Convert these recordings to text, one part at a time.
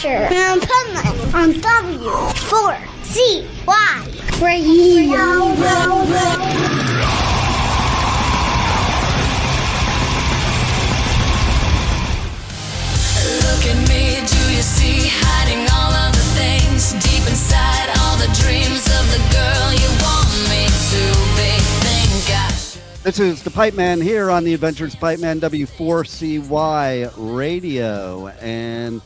Adventure in Pipeman on W4CY Radio. Look at me, do you see? Hiding all of the things deep inside, all the dreams of the girl you want me to be. Think I should. This is the Pipeman here on the Adventures Pipeman W4CY Radio, and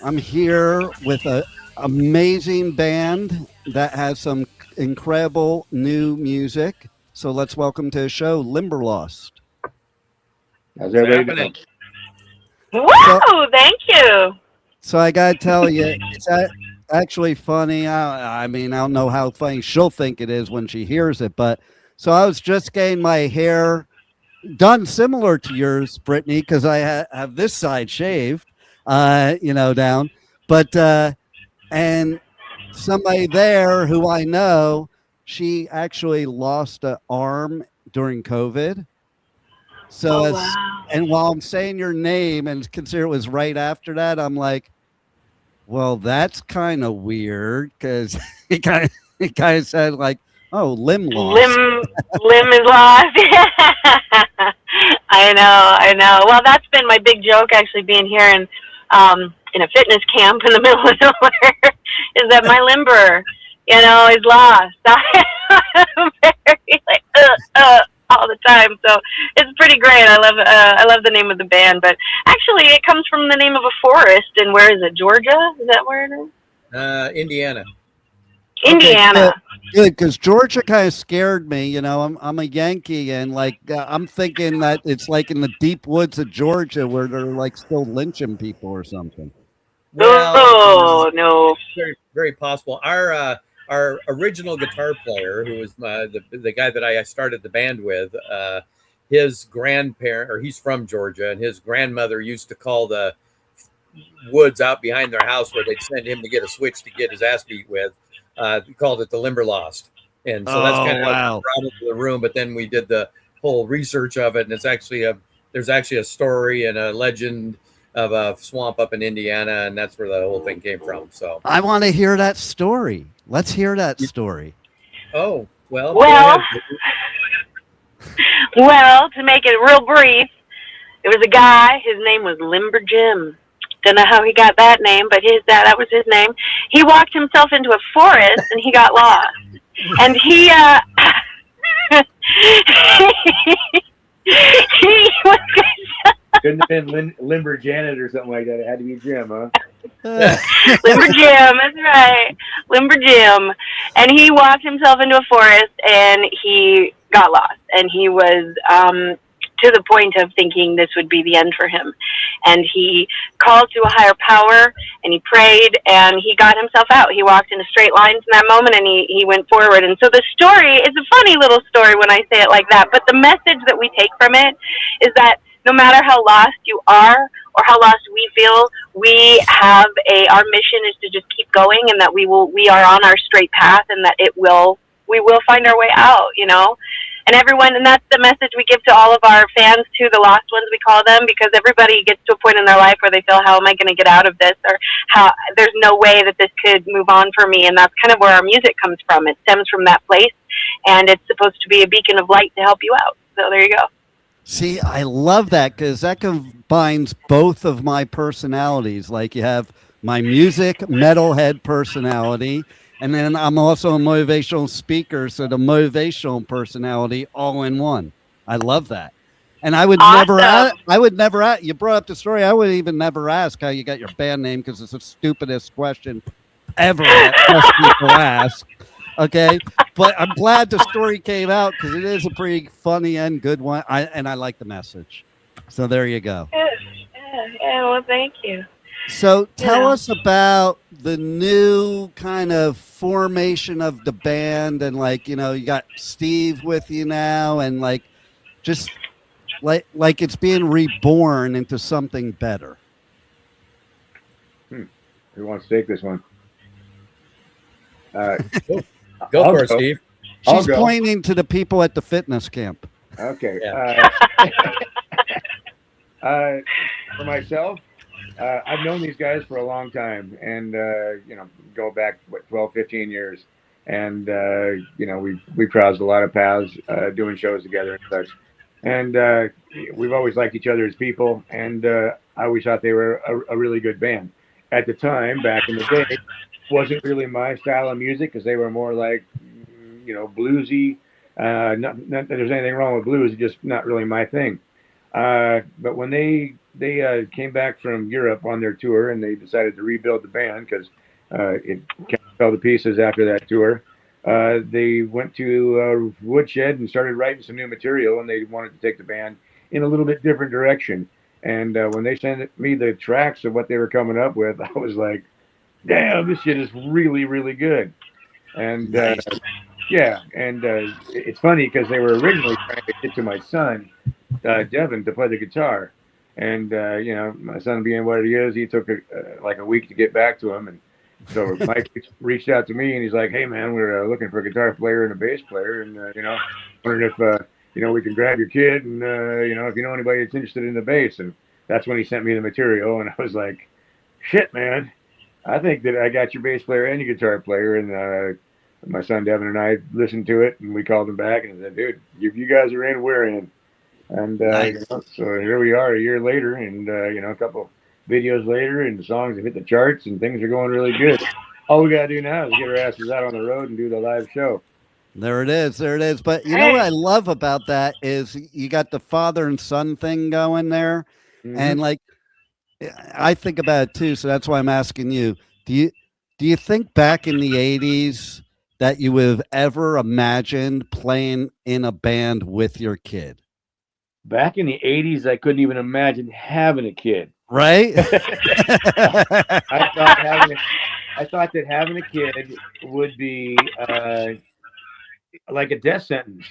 I'm here with an amazing band that has some incredible new music. So let's welcome to the show Limberlost. How's everybody doing? Woo! Thank you. So I gotta tell you, it's actually funny. I mean, I don't know how funny she'll think it is when she hears it, but so I was just getting my hair done similar to yours, Brittany, because I have this side shaved, down. But and somebody there who I know, she actually lost an arm during COVID. So and while I'm saying your name and consider it was right after that, I'm like, well, that's kind of weird because it kind of said like, oh, limb lost. Limb is lost. I know. Well, that's been my big joke actually being here in a fitness camp in the middle of nowhere is that my limber, is lost. I'm very like, all the time, so it's pretty great. I love the name of the band, but actually it comes from the name of a forest. And where is it? Georgia? Is that where it is? Indiana. Indiana. Okay, good, because Georgia kind of scared me. I'm a Yankee, and I'm thinking that it's like in the deep woods of Georgia where they're like still lynching people or something. Well, no. Very, very possible. Our original guitar player, who was the guy that I started the band with, his grandparent, or he's from Georgia, and his grandmother used to call the woods out behind their house where they'd send him to get a switch to get his ass beat with. Called it the Limberlost, and so that's kind of how we brought it to the room. But then we did the whole research of it, and there's actually a story and a legend of a swamp up in Indiana, and that's where the whole thing came from. So I want to hear that story. Let's hear that story. Oh, well, to make it real brief, there was a guy, his name was Limber Jim. Don't know how he got that name, but that was his name. He walked himself into a forest and he got lost. And he was couldn't have been Limber Janet or something like that. It had to be Jim, huh? Limber Jim, that's right. Limber Jim. And he walked himself into a forest and he got lost. And he was to the point of thinking this would be the end for him. And he called to a higher power and he prayed and he got himself out. He walked in a straight line from that moment and he went forward. And so the story is a funny little story when I say it like that. But the message that we take from it is that no matter how lost you are or how lost we feel, our mission is to just keep going, and that we are on our straight path, and that we will find our way out, and everyone, and that's the message we give to all of our fans too, the lost ones we call them, because everybody gets to a point in their life where they feel, how am I going to get out of this, or how there's no way that this could move on for me, and that's kind of where our music comes from. It stems from that place, and it's supposed to be a beacon of light to help you out. So there you go. See, I love that because that combines both of my personalities. Like you have my music metalhead personality, and then I'm also a motivational speaker, so the motivational personality all in one. I love that. And I would never ask, you brought up the story, I would even never ask how you got your band name because it's the stupidest question ever that most people ask. Okay, but I'm glad the story came out because it is a pretty funny and good one. I like the message. So there you go. Yeah, well, thank you. So tell us about the new kind of formation of the band, and you got Steve with you now, and just like it's being reborn into something better. Who wants to take this one? Go for it, Steve. She's pointing to the people at the fitness camp. Okay. For myself, I've known these guys for a long time, and go back 12, 15 years, and we crossed a lot of paths doing shows together and such, and we've always liked each other as people, and I always thought they were a really good band. At the time, back in the day, wasn't really my style of music because they were more like bluesy. Not that there's anything wrong with blues, it's just not really my thing. But when they came back from Europe on their tour and they decided to rebuild the band because it kind of fell to pieces after that tour, they went to Woodshed and started writing some new material, and they wanted to take the band in a little bit different direction. And when they sent me the tracks of what they were coming up with, I was like, "Damn, this shit is really, really good." And yeah, and it's funny because they were originally trying to get to my son, Devin, to play the guitar. And my son being what he is, he took like a week to get back to him. And so Mike reached out to me, and he's like, "Hey man, we're looking for a guitar player and a bass player, and wondering if we can grab your kid, and if you know anybody that's interested in the bass." And that's when he sent me the material, and I was like, "Shit, man, I think that I got your bass player and your guitar player." And my son Devin and I listened to it, and we called him back and said, "Dude, if you guys are in, we're in." And Nice. so here we are a year later, and a couple videos later, and the songs have hit the charts, and things are going really good. All we gotta do now is get our asses out on the road and do the live show. There it is. There it is. But you know what I love about that is you got the father and son thing going there. And like I think about it too, so that's why I'm asking you. Do you think back in the 80s that you would have ever imagined playing in a band with your kid? Back in the '80s, I couldn't even imagine having a kid. Right? I thought that having a kid would be like a death sentence,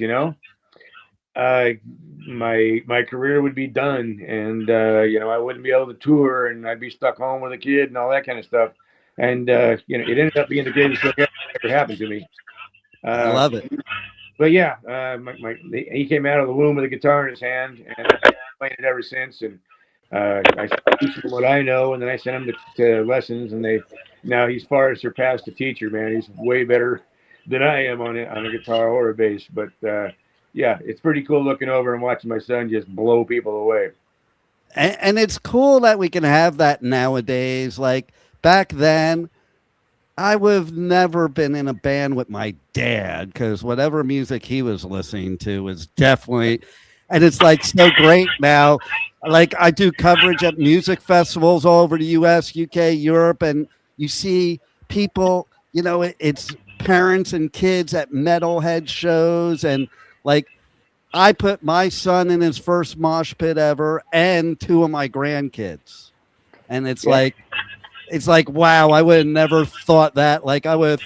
my career would be done, and I wouldn't be able to tour, and I'd be stuck home with a kid and all that kind of stuff. And it ended up being the greatest thing that ever happened to me. I love it. But yeah, he came out of the womb with a guitar in his hand, and I've been playing it ever since. And I teach him what I know, and then I sent him to lessons, and now he's far surpassed a teacher, man. He's way better than I am on a guitar or a bass. But yeah, it's pretty cool looking over and watching my son just blow people away. And it's cool that we can have that nowadays. Like back then, I would have never been in a band with my dad because whatever music he was listening to was definitely, and it's like so great now. Like I do coverage at music festivals all over the US, UK, Europe, and you see people, it's parents and kids at metalhead shows. And like I put my son in his first mosh pit ever and two of my grandkids. And it's like, wow, I would have never thought that. Like it's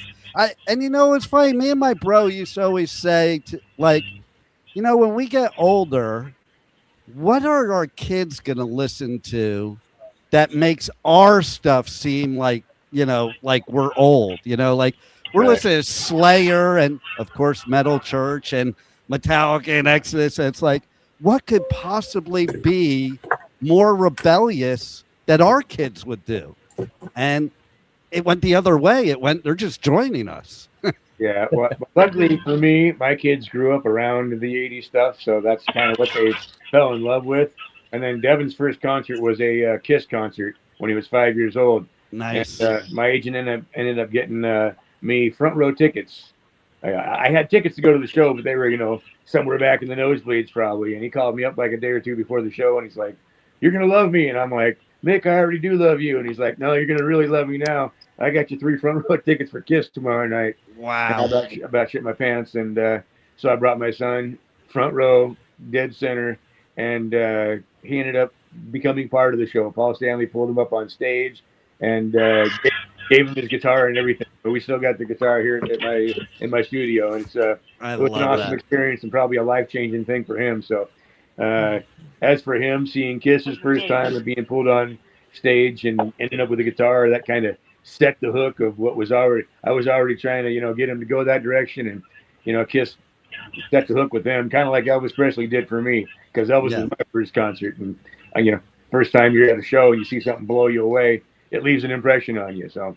funny. Me and my bro used to always say, when we get older, what are our kids going to listen to that makes our stuff seem like, like we're old, like we're listening to Slayer and of course Metal Church and Metallica and Exodus. And it's like, what could possibly be more rebellious that our kids would do? And it went the other way. They're just joining us. Yeah. Well, luckily for me, my kids grew up around the '80s stuff, so that's kind of what they fell in love with. And then Devin's first concert was a Kiss concert when he was 5 years old. Nice. And, my agent ended up getting me front row tickets. I had tickets to go to the show, but they were, somewhere back in the nosebleeds probably. And he called me up like a day or two before the show, and he's like, "You're gonna love me," and I'm like, "Mick, I already do love you." And he's like, "No, you're going to really love me now. I got you 3 front row tickets for Kiss tomorrow night." Wow. I about shit my pants. And so I brought my son front row, dead center. And he ended up becoming part of the show. Paul Stanley pulled him up on stage and gave him his guitar and everything. But we still got the guitar here in my studio. And it was an awesome experience and probably a life-changing thing for him. So as for him, seeing Kiss his first time and being pulled on stage and ending up with a guitar, that kind of set the hook of what I was already trying to, get him to go that direction. And, Kiss set the hook with them, kind of like Elvis Presley did for me, because Elvis was my first concert. And, first time you're at a show and you see something blow you away, it leaves an impression on you. So.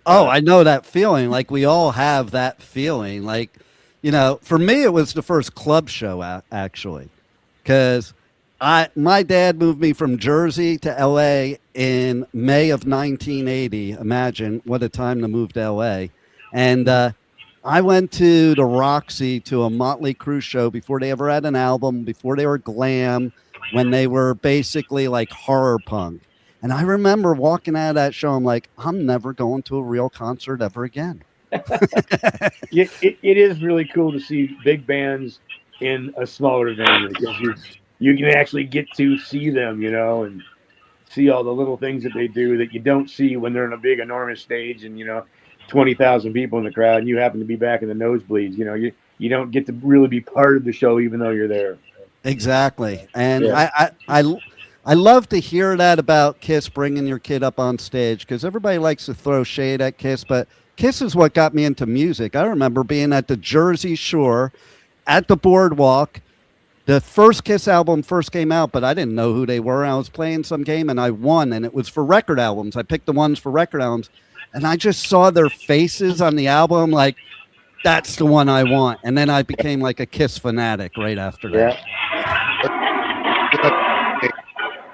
Oh, I know that feeling. Like we all have that feeling. Like, for me, it was the first club show actually, because my dad moved me from Jersey to L.A. in May of 1980. Imagine what a time to move to L.A. And I went to the Roxy to a Motley Crue show before they ever had an album, before they were glam, when they were basically like horror punk. And I remember walking out of that show, I'm like, I'm never going to a real concert ever again. It is really cool to see big bands in a smaller venue because you can actually get to see them, and see all the little things that they do that you don't see when they're on a big, enormous stage and, 20,000 people in the crowd and you happen to be back in the nosebleeds. You don't get to really be part of the show even though you're there. Exactly. And Yeah. I love to hear that about Kiss bringing your kid up on stage because everybody likes to throw shade at Kiss, but Kiss is what got me into music. I remember being at the Jersey Shore at the boardwalk. The first Kiss album first came out, but I didn't know who they were. I was playing some game and I won, and it was for record albums. I picked the ones for record albums, and I just saw their faces on the album like, that's the one I want. And then I became like a Kiss fanatic right after that. Yeah.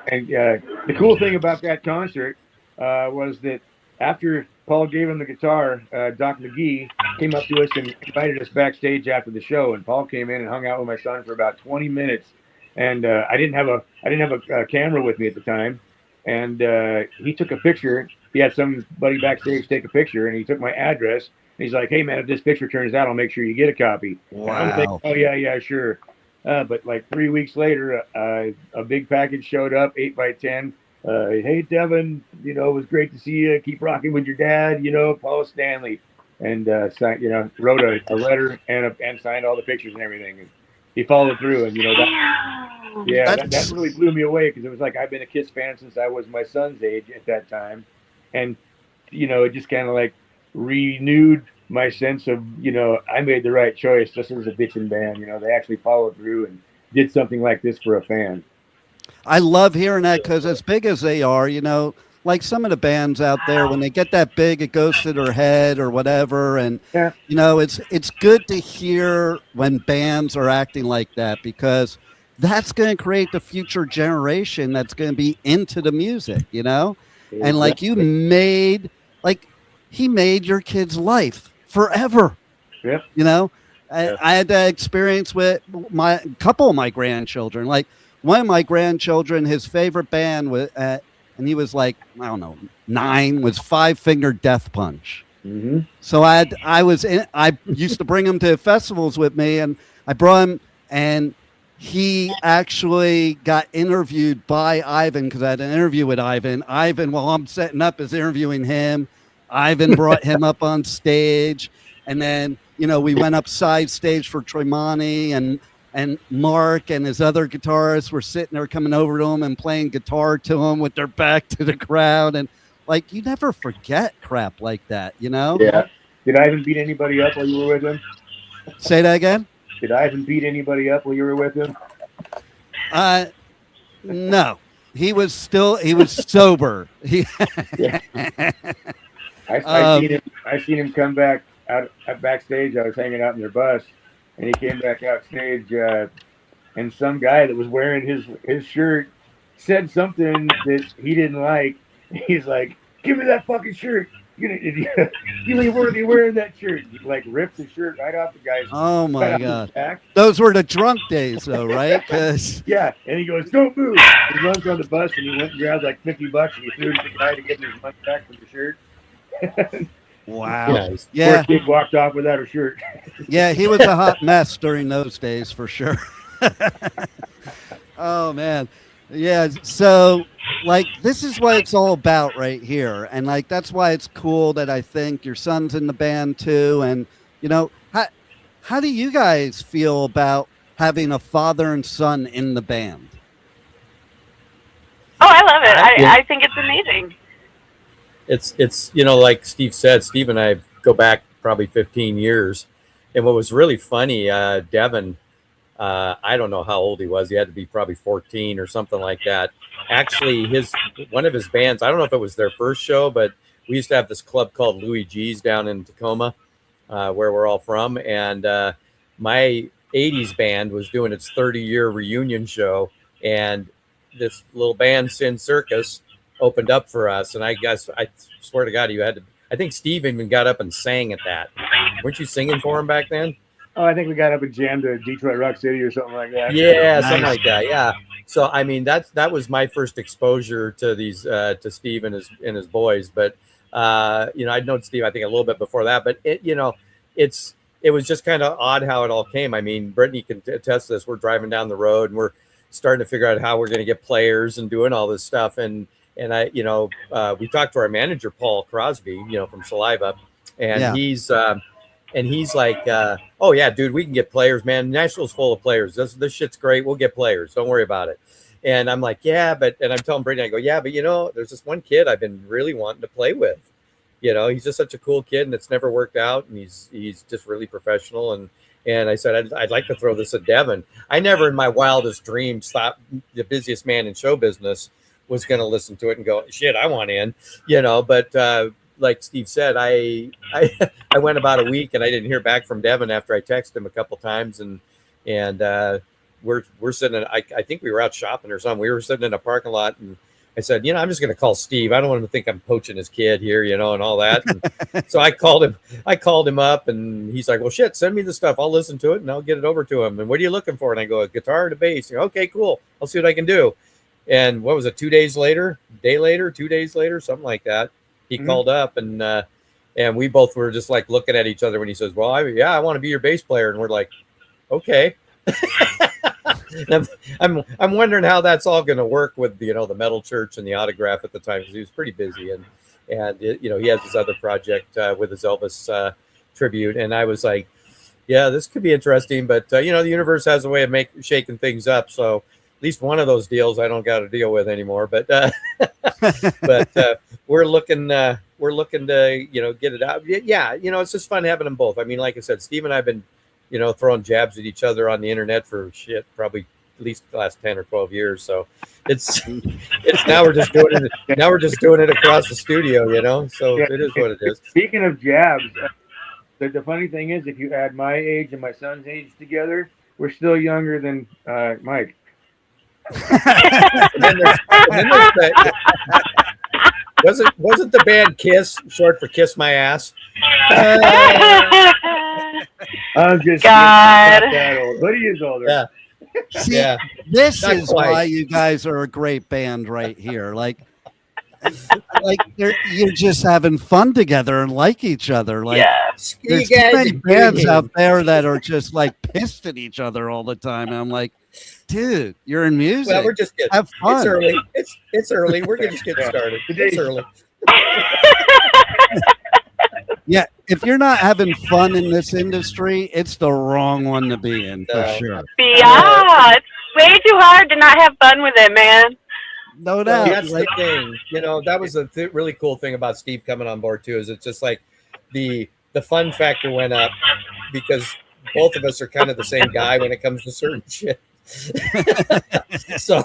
And the cool thing about that concert was that after Paul gave him the guitar, Doc McGee came up to us and invited us backstage after the show. And Paul came in and hung out with my son for about 20 minutes. And I didn't have a camera with me at the time. And he took a picture. He had somebody backstage take a picture, and he took my address. And he's like, "Hey man, if this picture turns out, I'll make sure you get a copy." Wow. I'm thinking, oh yeah, sure. But like 3 weeks later, a big package showed up, 8x10. Hey Devin, it was great to see you. Keep rocking with your dad, Paul Stanley, and signed, wrote a letter and signed all the pictures and everything. And he followed through, and that really blew me away because it was like I've been a Kiss fan since I was my son's age at that time, and it just kind of like renewed my sense of, I made the right choice. This was a bitchin' band. They actually followed through and did something like this for a fan. I love hearing that because as big as they are, like some of the bands out there, when they get that big, it goes to their head or whatever. And, it's good to hear when bands are acting like that because that's going to create the future generation that's going to be into the music, And like he made your kid's life forever. Yep. I had that experience with a couple of my grandchildren. Like one of my grandchildren, his favorite band was, and he was like, I don't know, 9, was Five Finger Death Punch. Mm-hmm. So I used to bring him to festivals with me, and I brought him, and he actually got interviewed by Ivan because I had an interview with Ivan. Ivan, while I'm setting up, is interviewing him. Ivan brought him up on stage, and then we went up side stage for Tremonti, and Mark and his other guitarists were sitting there coming over to him and playing guitar to him with their back to the crowd, and like you never forget crap like that, Yeah. Did Ivan beat anybody up while you were with him? Say that again. Did Ivan beat anybody up while you were with him? No. He was sober. Yeah. I seen him come back out backstage. I was hanging out in their bus, and he came back out stage, and some guy that was wearing his shirt said something that he didn't like. He's like, "Give me that fucking shirt. You ain't worthy of wearing that shirt." He like ripped the shirt right off the guy's. Oh my God! Those were the drunk days, though, right? Yeah, and he goes, "Don't move." He runs on the bus, and he went and grabbed like $50, and he threw it to the guy to get his money back for the shirt. Wow. Yeah. Poor kid walked off without a shirt. Yeah, he was a hot mess during those days for sure. Oh man. Yeah, so like this is what it's all about right here, and like that's why it's cool that I think your son's in the band too. And how do you guys feel about having a father and son in the band? Oh, I love it. I think it's amazing. It's like Steve said, Steve and I go back probably 15 years, and what was really funny, Devin I don't know how old he was. He had to be probably 14 or something like that. Actually, one of his bands, I don't know if it was their first show, but we used to have this club called Louis G's down in Tacoma, where we're all from. And my 80s band was doing its 30-year reunion show. And this little band, Sin Circus, opened up for us. And I guess, I swear to God, I think Steve even got up and sang at that. Weren't you singing for him back then? Oh, I think we got up and jammed to Detroit Rock City or something like that. Yeah, nice. Something like that. Yeah. So I mean, that was my first exposure to these to Steve and his boys. But I'd known Steve I think a little bit before that. But it was just kind of odd how it all came. I mean, Brittany can attest to this. We're driving down the road and we're starting to figure out how we're going to get players and doing all this stuff. And we talked to our manager Paul Crosby, from Saliva, and he's like, oh yeah, dude, we can get players, man. Nashville's full of players. This shit's great. We'll get players. Don't worry about it. And I'm like, yeah, and I'm telling Brittany, I go, yeah, but there's this one kid I've been really wanting to play with. He's just such a cool kid, and it's never worked out, and he's just really professional. And I said, I'd like to throw this at Devin. I never in my wildest dreams thought the busiest man in show business was going to listen to it and go, shit, I want in, but like Steve said, I went about a week and I didn't hear back from Devin after I texted him a couple times, and we're sitting in, I think we were out shopping or something. We were sitting in a parking lot, and I said, I'm just going to call Steve. I don't want him to think I'm poaching his kid here, and all that. And so I called him up, and he's like, well, shit, send me the stuff. I'll listen to it and I'll get it over to him. And what are you looking for? And I go, a guitar and a bass. Okay, cool. I'll see what I can do. And what was it? 2 days later, 2 days later, something like that. He called up, and we both were just like looking at each other when he says, well, I want to be your bass player. And we're like, okay. I'm wondering how that's all going to work with, the Metal Church and the Autograph at the time, because he was pretty busy. And he has this other project with his Elvis tribute. And I was like, yeah, this could be interesting. But, the universe has a way of shaking things up. So at least one of those deals I don't got to deal with anymore. But we're looking to get it out. Yeah, it's just fun having them both. I mean, like I said, Steve and I have been throwing jabs at each other on the internet for probably at least the last 10 or 12 years. So it's now we're just doing it across the studio, so it is what it is. Speaking of jabs, the funny thing is, if you add my age and my son's age together, we're still younger than Mike. and then wasn't the band Kiss short for Kiss My Ass? I'm just God. that old, but he is older. Yeah. See, Yeah. this Not is quite. why you guys are a great band right here. Like you're just having fun together and like each other. Like there's too many bands out there that are just like pissed at each other all the time. And I'm like, dude, you're in music. Well, we're just getting, have fun. It's early. It's early. We're just getting started. It's early. Yeah, if you're not having fun in this industry, it's the wrong one to be in for sure. Yeah, it's way too hard to not have fun with it, man. No Well, doubt. that's the thing. That was a really cool thing about Steve coming on board too. Is it's just like the fun factor went up because both of us are kind of the same guy when it comes to certain shit. So,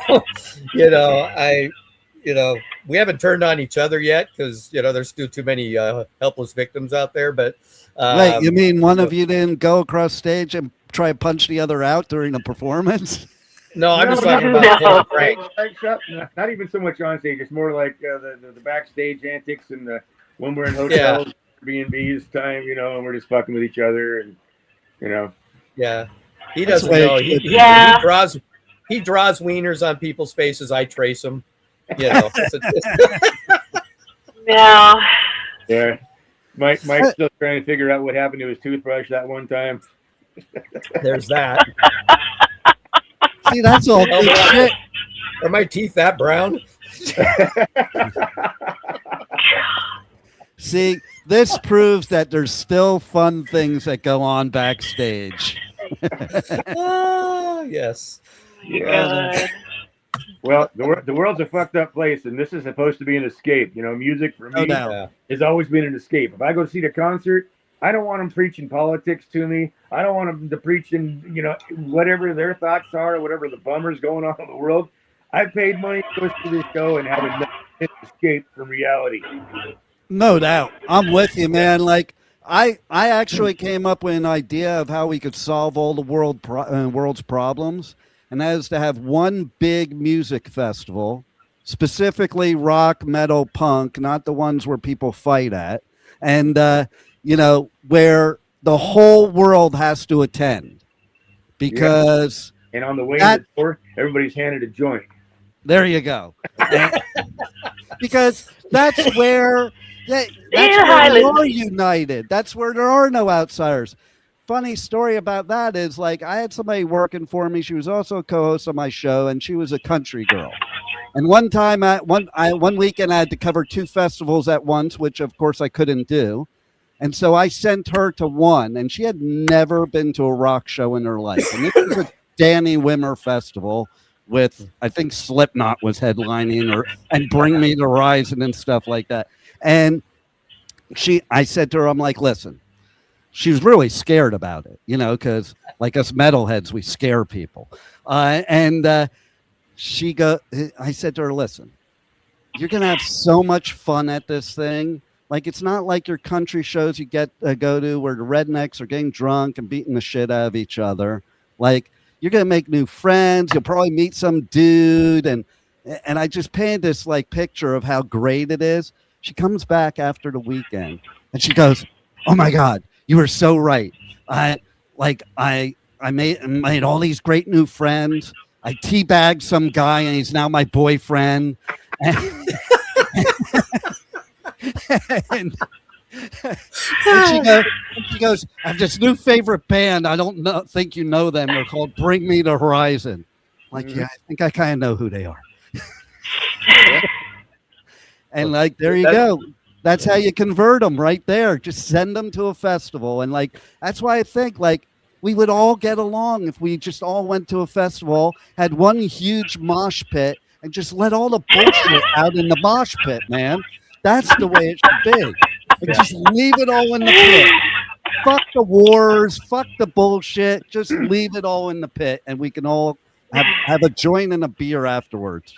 we haven't turned on each other yet because there's still too many helpless victims out there. But Wait, you mean one of you didn't go across stage and try to punch the other out during the performance? No, I'm just talking about pranks. Not even so much on stage. It's more like the backstage antics and when we're in hotels, B&B's time, and we're just fucking with each other, and Yeah, he doesn't know. He draws wieners on people's faces. I trace them. Yeah. Yeah. Mike's still trying to figure out what happened to his toothbrush that one time. There's that. See, that's all good shit. Are my teeth that brown? See, this proves that there's still fun things that go on backstage. Yes. Yeah. Well, the world's a fucked up place, and this is supposed to be an escape. Music for me has always been an escape. If I go see the concert, I don't want them preaching politics to me. I don't want them to preaching, whatever their thoughts are, whatever the bummers going on in the world. I paid money to go to this show and have a escape from reality. No doubt. I'm with you, man. Like I actually came up with an idea of how we could solve all the world's problems, and that is to have one big music festival, specifically rock, metal, punk, not the ones where people fight at, and where the whole world has to attend, because and on the way to the door, everybody's handed a joint. There you go. Because that's where we are united. That's where there are no outsiders. Funny story about that is, like, I had somebody working for me. She was also a co-host on my show, and she was a country girl. And one time, one weekend, I had to cover 2 festivals at once, which of course I couldn't do. And so I sent her to one, and she had never been to a rock show in her life. And this was a Danny Wimmer festival with, I think Slipknot was headlining, and Bring Me the Horizon and stuff like that. And I said to her, I'm like, listen, she was really scared about it, because like us metalheads, we scare people. I said to her, listen, you're going to have so much fun at this thing. Like, it's not like your country shows you go to where the rednecks are getting drunk and beating the shit out of each other. Like, you're going to make new friends. You'll probably meet some dude. And I just painted this like picture of how great it is. She comes back after the weekend and she goes, oh my God, you were so right. I made all these great new friends. I teabagged some guy and he's now my boyfriend. And she goes, I have this new favorite band. I don't think you know them. They're called Bring Me the Horizon. Like, yeah, I think I kind of know who they are. And like, there you go. That's how you convert them right there. Just send them to a festival. And like, that's why I think like we would all get along if we just all went to a festival, had one huge mosh pit, and just let all the bullshit out in the mosh pit, man. That's the way it should be. And just leave it all in the pit. Fuck the wars. Fuck the bullshit. Just leave it all in the pit, and we can all have a joint and a beer afterwards.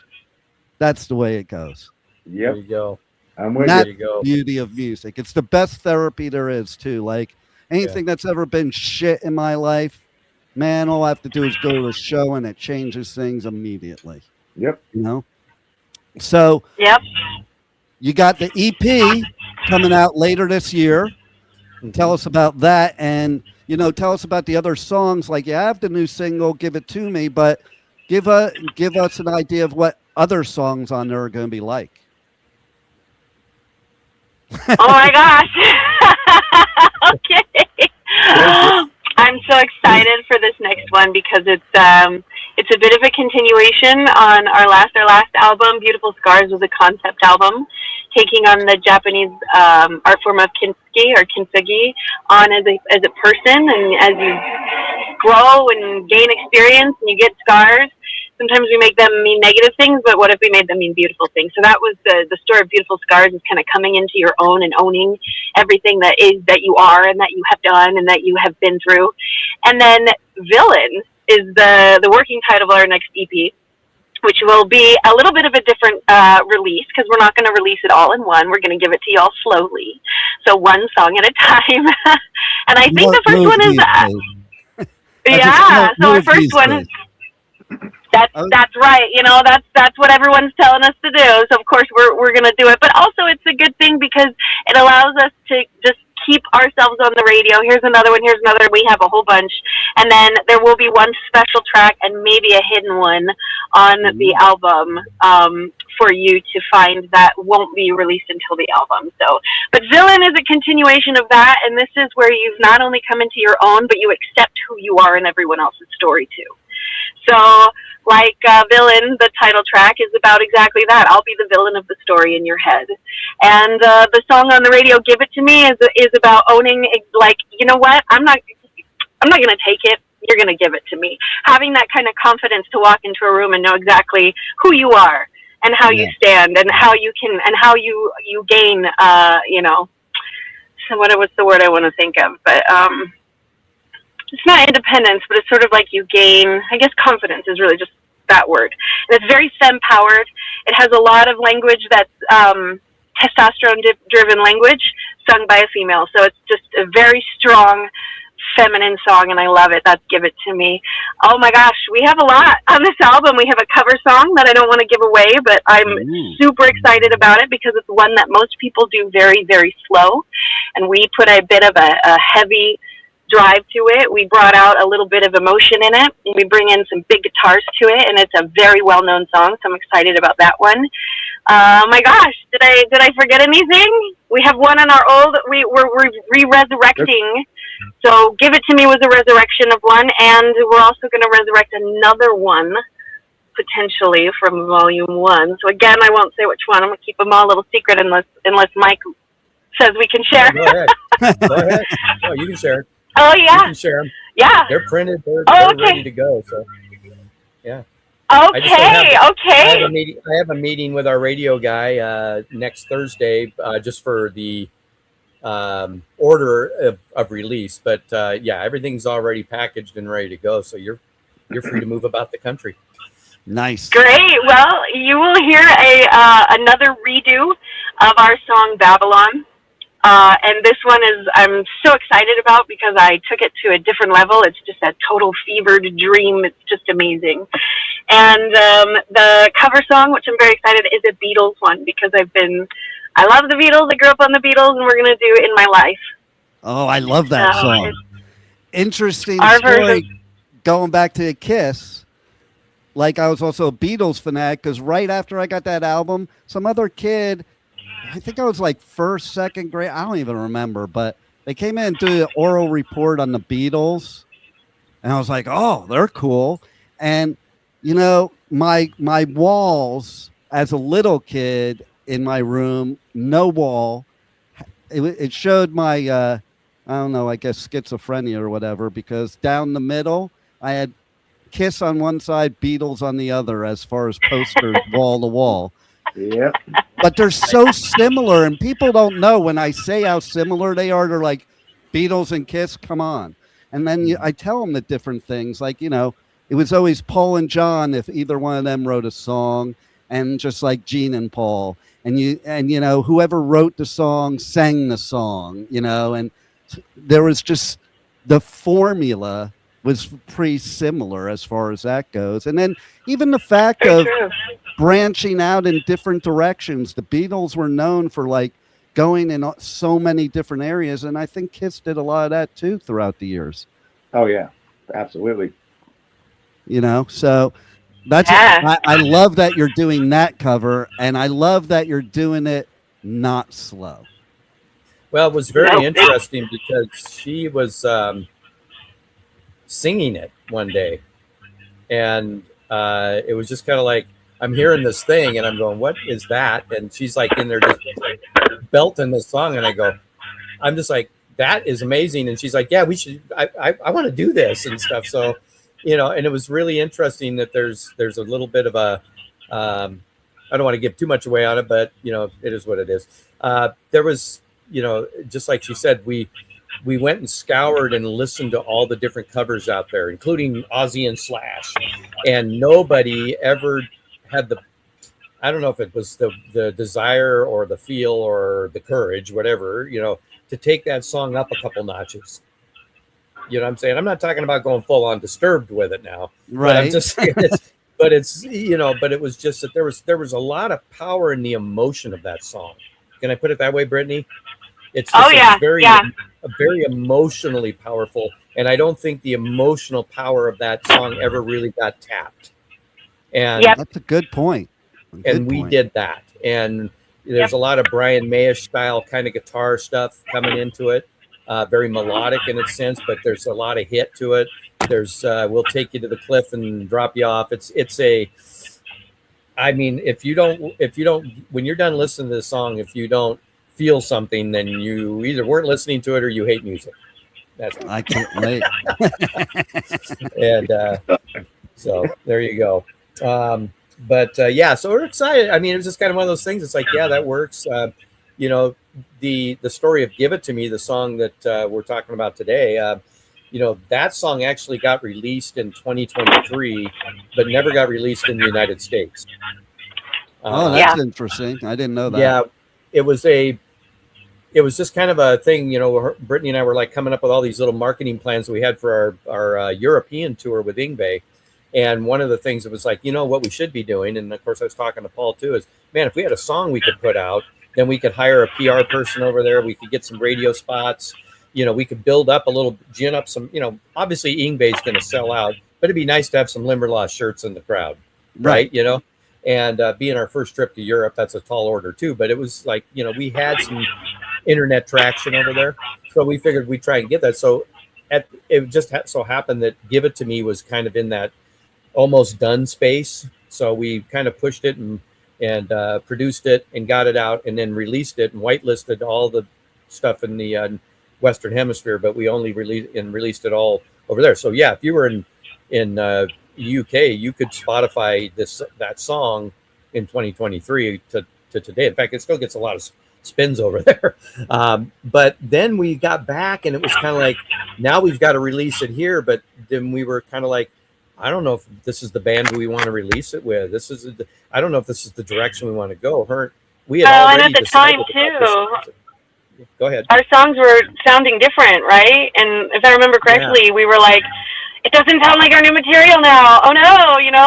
That's the way it goes. Yep. There you go. I'm with That's you. the beauty of music. It's the best therapy there is, too. Like, anything that's ever been shit in my life, man, all I have to do is go to a show, and it changes things immediately. Yep. So, Yep. you got the EP coming out later this year. Tell us about that, and tell us about the other songs. Like, you have the new single, Give It To Me, but give us an idea of what other songs on there are going to be like. Oh my gosh. Okay. I'm so excited for this next one because it's a bit of a continuation on our last album. Beautiful Scars was a concept album, taking on the Japanese art form of kintsugi or kintsugi on as a person, and as you grow and gain experience and you get scars, sometimes we make them mean negative things, but what if we made them mean beautiful things? So that was the story of Beautiful Scars, is kind of coming into your own and owning everything that you are and that you have done and that you have been through. And then Villain is the working title of our next EP, which will be a little bit of a different release, because we're not going to release it all in one. We're going to give it to y'all slowly, so one song at a time. And I think the first one is so our first one is that's right. That's what everyone's telling us to do. So of course we're going to do it, but also it's a good thing because it allows us to just keep ourselves on the radio. Here's another one. We have a whole bunch. And then there will be one special track and maybe a hidden one on the album for you to find that won't be released until the album. So, but Villain is a continuation of that. And this is where you've not only come into your own, but you accept who you are in everyone else's story too. So, like Villain, the title track is about exactly that. I'll be the villain of the story in your head. And the song on the radio, Give It To Me, is about owning, like, you know what? I'm not going to take it. You're going to give it to me. Having that kind of confidence to walk into a room and know exactly who you are and how you stand and how you can, and how you gain, what's the word I want to think of? But it's not independence, but it's sort of like you gain, I guess confidence is really just that word. And it's very femme-powered. It has a lot of language that's testosterone-driven language sung by a female. So it's just a very strong feminine song, and I love it. That's Give It To Me. Oh my gosh, we have a lot on this album. We have a cover song that I don't want to give away, but I'm super excited about it because it's one that most people do very, very slow. And we put a bit of a heavy drive to it. We brought out a little bit of emotion in it. And we bring in some big guitars to it, and it's a very well-known song, so I'm excited about that one. My gosh, did I forget anything? We have one on our old, we're re-resurrecting. So Give It To Me was a resurrection of one, and we're also going to resurrect another one, potentially, from volume 1. So again, I won't say which one. I'm going to keep them all a little secret unless Mike says we can share. Go ahead. Go ahead. Oh, you can share. Oh, yeah. You can share them. Yeah. They're printed. They're okay. ready to go. So, yeah. Okay. I have a meeting with our radio guy next Thursday just for the order of release. But yeah, everything's already packaged and ready to go. So you're free to move about the country. Nice. Great. Well, you will hear another redo of our song Babylon. And this one I'm so excited about because I took it to a different level. It's just a total fevered dream. It's just amazing. And the cover song, which I'm very excited, is a Beatles one because I love the Beatles. I grew up on the Beatles, and we're going to do In My Life. Oh, I love that song. Interesting story. Version. Going back to Kiss, like I was also a Beatles fanatic because right after I got that album, some other kid, I think I was like first, second grade, I don't even remember, but they came in and did an oral report on the Beatles, and I was like, oh, they're cool. And you know, my walls as a little kid in my room, no wall, it showed my I don't know, I guess schizophrenia or whatever, because down the middle I had Kiss on one side, Beatles on the other, as far as posters wall to wall. Yep. But they're so similar, and people don't know when I say how similar they are. They're like, Beatles and Kiss, come on. And then I tell them the different things, like, you know, it was always Paul and John if either one of them wrote a song, and just like Gene and Paul. And you know, whoever wrote the song sang the song, you know, and there was just the formula was pretty similar as far as that goes. And then even the fact of branching out in different directions. The Beatles were known for like going in so many different areas, and I think Kiss did a lot of that too throughout the years. Oh yeah, absolutely. You know, so that's I love that you're doing that cover, and I love that you're doing it not slow. Well, it was very interesting because she was singing it one day, and it was just kind of like, I'm hearing this thing and I'm going, what is that? And she's like in there just belting this song, and I'm just like, that is amazing. And she's like, yeah, we should, I want to do this and stuff. So, you know, and it was really interesting that there's a little bit of a, I don't want to give too much away on it, but you know, it is what it is. There was, you know, just like she said, we went and scoured and listened to all the different covers out there, including Ozzy and Slash, and nobody ever had I don't know if it was the desire or the feel or the courage, whatever, you know, to take that song up a couple notches. You know what I'm saying? I'm not talking about going full on Disturbed with it now, right? But I'm just saying but it's, you know, but it was just that there was a lot of power in the emotion of that song. Can I put it that way, Brittany? It's just very emotionally powerful, and I don't think the emotional power of that song ever really got tapped. And that's a good point. We did that. And there's a lot of Brian Mayish style kind of guitar stuff coming into it. Very melodic in its sense, but there's a lot of hit to it. There's we'll take you to the cliff and drop you off. I mean, if you don't, when you're done listening to the song, if you don't feel something, then you either weren't listening to it or you hate music. That's I can't wait. And so there you go. But yeah, so we're excited. I mean, it was just kind of one of those things. It's like, yeah, that works. You know, the story of "Give It to Me," the song that we're talking about today, that song actually got released in 2023, but never got released in the United States. Oh, Yeah. that's interesting. I didn't know that. Yeah, it was just kind of a thing, Brittany and I were like coming up with all these little marketing plans that we had for our European tour with Yngwie. And one of the things that was like, what we should be doing, and of course I was talking to Paul too, is, man, if we had a song we could put out, then we could hire a PR person over there. We could get some radio spots. We could build up a little, gin up some, obviously Yngwie's going to sell out, but it'd be nice to have some Limberlost shirts in the crowd, right? And being our first trip to Europe, that's a tall order too. But it was like, we had some internet traction over there, so we figured we'd try and get that. So it just so happened that "Give It to Me" was kind of in that almost done space. So we kind of pushed it and produced it and got it out, and then released it and whitelisted all the stuff in the Western Hemisphere, but we only released it all over there. So yeah, if you were in UK, you could Spotify that song in 2023 to today. In fact, it still gets a lot of spins over there. But then we got back, and it was kind of like, now we've got to release it here. But then we were kind of like, I don't know if this is the band we want to release it with. I don't know if this is the direction we want to go. We had already and at the time too, go ahead. Our songs were sounding different, right? And if I remember correctly, we were like, it doesn't sound like our new material now. Oh no,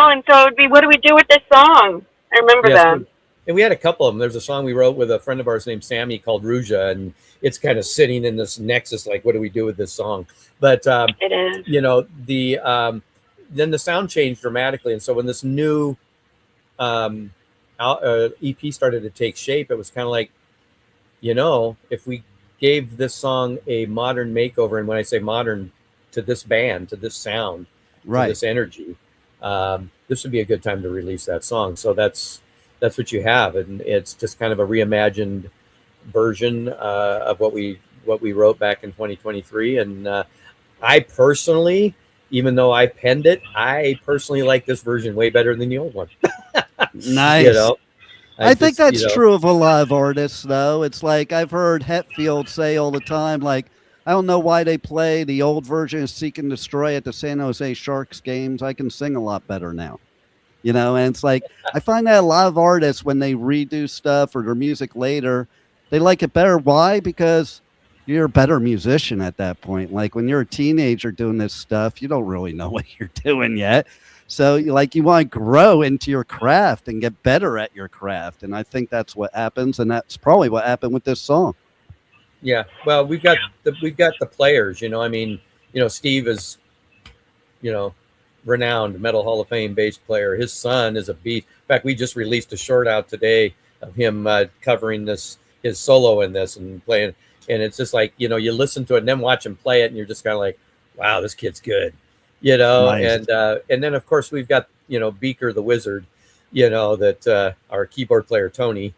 and so it'd be, what do we do with this song? I remember that. And we had a couple of them. There's a song we wrote with a friend of ours named Sammy called Ruja, and it's kind of sitting in this nexus, like, what do we do with this song? But it is. Then the sound changed dramatically, and so when this new EP started to take shape, it was kind of like, if we gave this song a modern makeover, and when I say modern, to this band, to this sound, right, to this energy, this would be a good time to release that song. So that's what you have, and it's just kind of a reimagined version of what we wrote back in 2023. And I personally, even though I penned it, I personally like this version way better than the old one. Nice. I think that's true of a lot of artists, though. It's like I've heard Hetfield say all the time, like, I don't know why they play the old version of Seek and Destroy at the San Jose Sharks games. I can sing a lot better now. And it's like, I find that a lot of artists, when they redo stuff or their music later, they like it better. Why? Because you're a better musician at that point. Like when you're a teenager doing this stuff, you don't really know what you're doing yet. So you want to grow into your craft and get better at your craft. And I think that's what happens. And that's probably what happened with this song. Yeah. Well, we've got the players, Steve is, renowned Metal Hall of Fame bass player. His son is a beast. In fact, we just released a short out today of him covering his solo in this and playing. And it's just like, you listen to it and then watch him play it, and you're just kind of like, wow, this kid's good, Nice. And then of course we've got, Beaker the Wizard, that our keyboard player, Tony.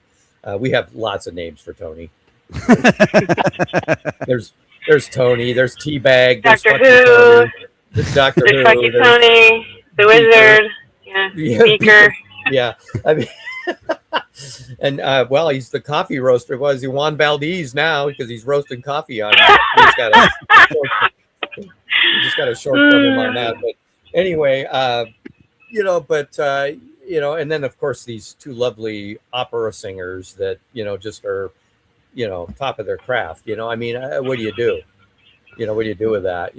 We have lots of names for Tony. There's Tony, there's Teabag, there's Doctor Who. Tony. There's Doctor Who. There's Tony, the Wizard, Beaker. Yeah, I mean, and he's the coffee roaster. Was he Juan Valdez now because he's roasting coffee on it? We just got a short from him on that. But anyway, and then of course these two lovely opera singers that just are top of their craft. I mean, what do you do? What do you do with that?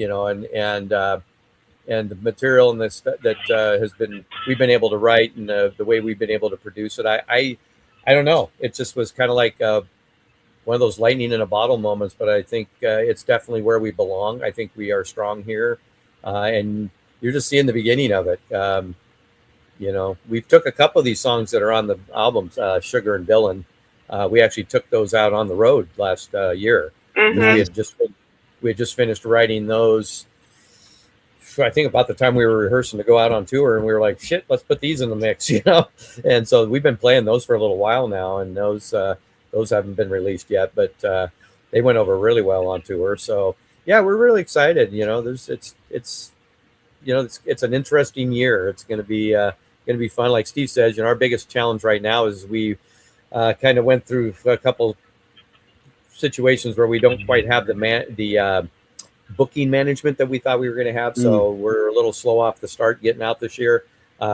And the material and this that we've been able to write, and the way we've been able to produce it, I don't know. It just was kind of like one of those lightning in a bottle moments. But I think it's definitely where we belong. I think we are strong here, and you're just seeing the beginning of it. We took a couple of these songs that are on the albums, Sugar and Villain. We actually took those out on the road last year. Mm-hmm. We had just finished writing those. I think about the time we were rehearsing to go out on tour, and we were like, shit, let's put these in the mix, And so we've been playing those for a little while now, and those haven't been released yet, but they went over really well on tour. So yeah, we're really excited. It's an interesting year. It's going to be fun. Like Steve says, our biggest challenge right now is we kind of went through a couple situations where we don't quite have the booking management that we thought we were going to have. So we're a little slow off the start getting out this year.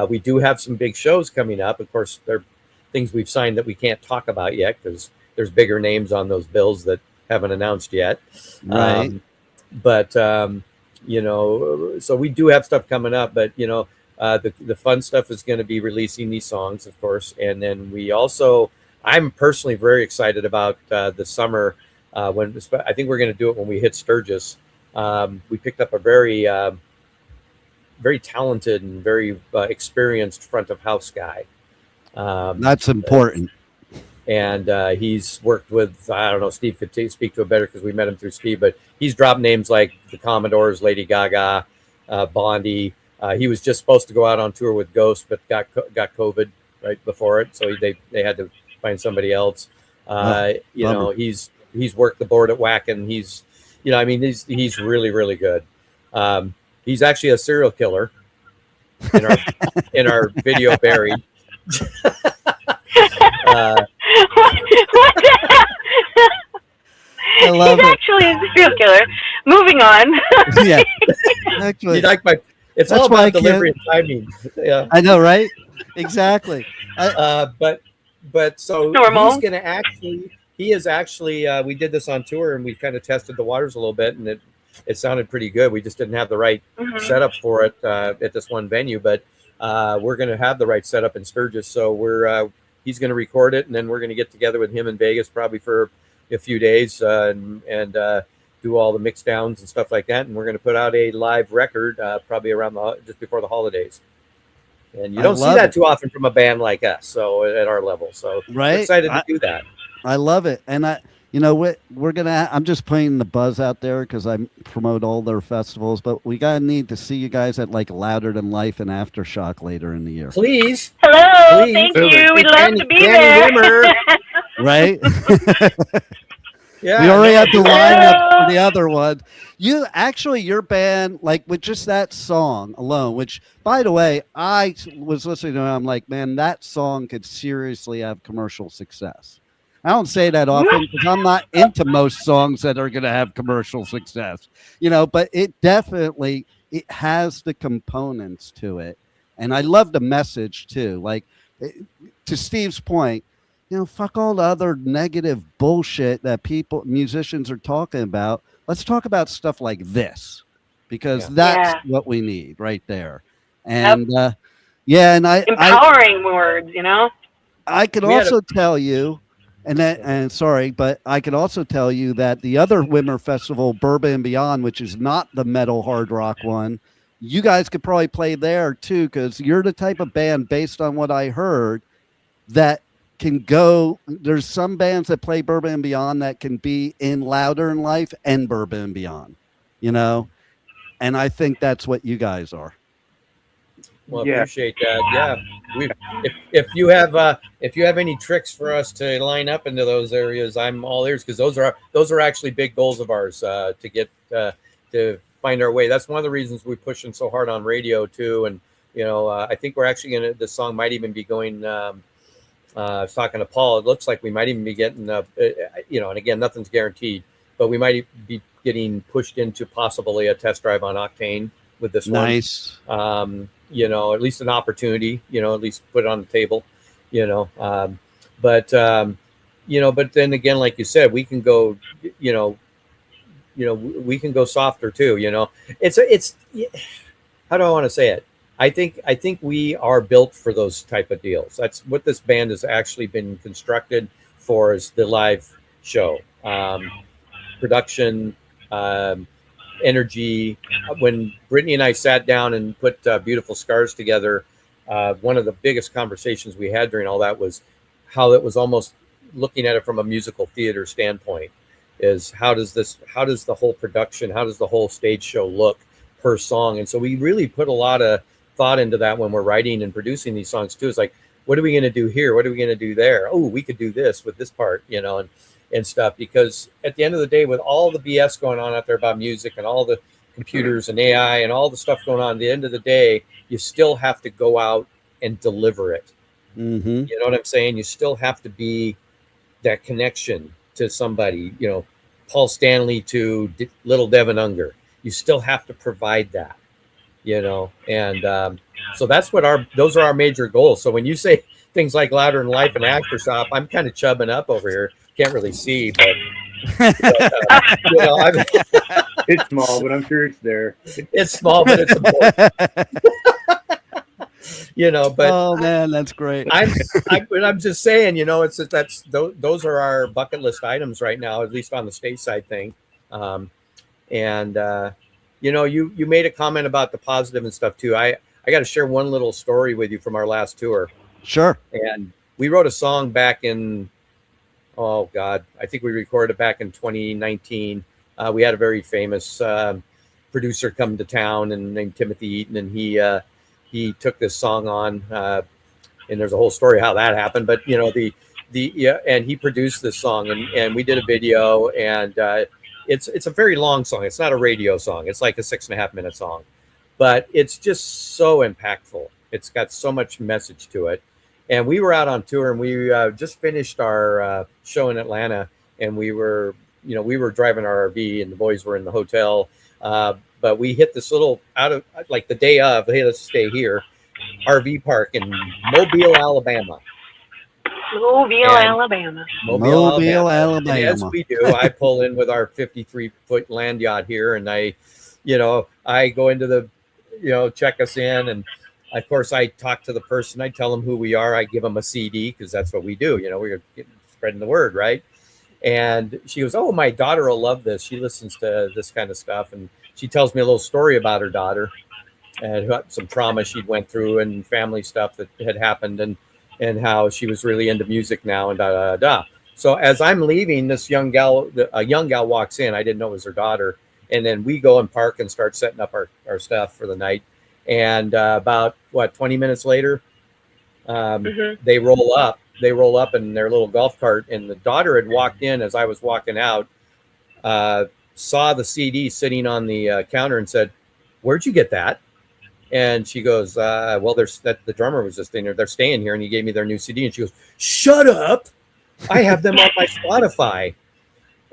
We do have some big shows coming up. Of course, there are things we've signed that we can't talk about yet because there's bigger names on those bills that haven't announced yet. Right. But you know, so we do have stuff coming up, but you know, the fun stuff is going to be releasing these songs, of course. And then we also, I'm personally very excited about the summer when I think we're going to do it when we hit Sturgis. We picked up a very, very talented and very experienced front of house guy. That's important. And he's worked with, I don't know, Steve could speak to it better because we met him through Steve, but he's dropped names like the Commodores, Lady Gaga, Bondi. He was just supposed to go out on tour with Ghost, but got COVID right before it, so they had to find somebody else. You know, he's worked the board at Wacken. He's, you know, I mean, he's really, really good. He's actually a serial killer in our video Buried. I love He's it. actually a serial killer. Moving on. Yeah, actually, You like it's That's all why I about delivery and timing. Yeah. I know, right? Exactly. But so Normal. he's going to actually, he is actually, we did this on tour and we kind of tested the waters a little bit and it sounded pretty good. We just didn't have the right setup for it at this one venue, but we're going to have the right setup in Sturgis. So he's going to record it and then we're going to get together with him in Vegas probably for a few days and do all the mix downs and stuff like that. And we're going to put out a live record probably around just before the holidays. And you don't see that too often from a band like us. So at our level, so Right. we're excited to do that. I love it. And you know what, I'm just putting the buzz out there because I promote all their festivals, but we need to see you guys at like Louder Than Life and Aftershock later in the year. Please. Hello. Please. Thank you. We'd love Danny- to be Danny there. Rimmer. Right? Yeah. We already have the Hello. lineup for the other one. Your band, like with just that song alone, which by the way, I was listening to it, I'm like, man, that song could seriously have commercial success. I don't say that often because I'm not into most songs that are going to have commercial success, you know, but it has the components to it. And I love the message too. Like to Steve's point, you know, fuck all the other negative bullshit that musicians are talking about. Let's talk about stuff like this because that's what we need right there. And and empowering words, you know. I could also tell you, but I could also tell you that the other Wimmer Festival, Bourbon and Beyond, which is not the metal hard rock one, you guys could probably play there too because you're the type of band, based on what I heard, that can go. There's some bands that play Bourbon and Beyond that can be in Louder in Life and Bourbon and Beyond, you know, and I think that's what you guys are. Well, appreciate that. Yeah, if you have any tricks for us to line up into those areas, I'm all ears because those are actually big goals of ours to get to find our way. That's one of the reasons we're pushing so hard on radio too. And you know, I think we're actually the song might even be going. I was talking to Paul. It looks like we might even be getting, you know, and again, nothing's guaranteed, but we might be getting pushed into possibly a test drive on Octane with this one. Nice. You know, at least an opportunity, you know, at least put it on the table, you know. But then again, like you said, we can go, you know, we can go softer too, you know. It's how do I want to say it? I think we are built for those type of deals. That's what this band has actually been constructed for, is the live show, production, energy. When Brittany and I sat down and put Beautiful Scars together, one of the biggest conversations we had during all that was how it was almost looking at it from a musical theater standpoint. Is how does the whole production, how does the whole stage show look per song? And so we really put a lot of thought into that when we're writing and producing these songs too. It's like, what are we going to do here? What are we going to do there? Oh, we could do this with this part, you know, and stuff. Because at the end of the day, with all the BS going on out there about music and all the computers and AI and all the stuff going on, at the end of the day, you still have to go out and deliver it. Mm-hmm. You know what I'm saying? You still have to be that connection to somebody, Paul Stanley to little Devin Unger. You still have to provide that, and so that's what those are our major goals. So when you say things like Louder Than Life and Aftershock, I'm kind of chubbing up over here. Can't really see, but It's small, but I'm sure it's there. it's small, but it's important. But oh man, that's great. I'm just saying, those are our bucket list items right now, at least on the stateside thing. You made a comment about the positive and stuff too. I got to share one little story with you from our last tour. Sure. And we wrote a song back in, oh God, I think we recorded it back in 2019. We had a very famous producer come to town and named Timothy Eaton, and he took this song on, and there's a whole story how that happened. But and he produced this song, and we did a video, and it's a very long song. It's not a radio song. It's like a 6.5 minute song, but it's just so impactful. It's got so much message to it. And we were out on tour, and we just finished our show in Atlanta, and we were driving our RV, and the boys were in the hotel. But we hit this little the day of, hey, let's stay here, RV park in Mobile, Alabama. Mobile, Alabama. Alabama. And as we do, I pull in with our 53-foot land yacht here, and I go into the, check us in, and of course I talk to the person. I tell them who we are. I give them a CD because that's what we do. We're spreading the word, right? And she goes, "Oh, my daughter will love this. She listens to this kind of stuff." And she tells me a little story about her daughter and some trauma she'd went through and family stuff that had happened, and how she was really into music now, and da da da. So as I'm leaving, a young gal walks in. I didn't know it was her daughter. And then we go and park and start setting up our stuff for the night. And about 20 minutes later, they roll up in their little golf cart, and the daughter had walked in as I was walking out, saw the CD sitting on the counter and said, "Where'd you get that?" And she goes, "Well, the drummer was just in here. They're staying here, and he gave me their new CD." And she goes, "Shut up! I have them on my Spotify."